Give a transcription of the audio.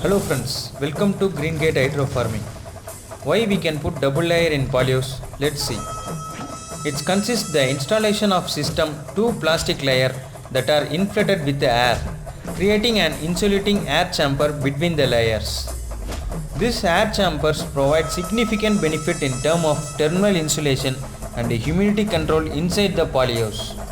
Hello friends, welcome to GreenGate Hydro Farming. Why we can put double layer in polyos? Let's see. It consists the installation of system two plastic layer that are inflated with the air, creating an insulating air chamber between the layers. These air chambers provide significant benefit in terms of thermal insulation and humidity control inside the polyos.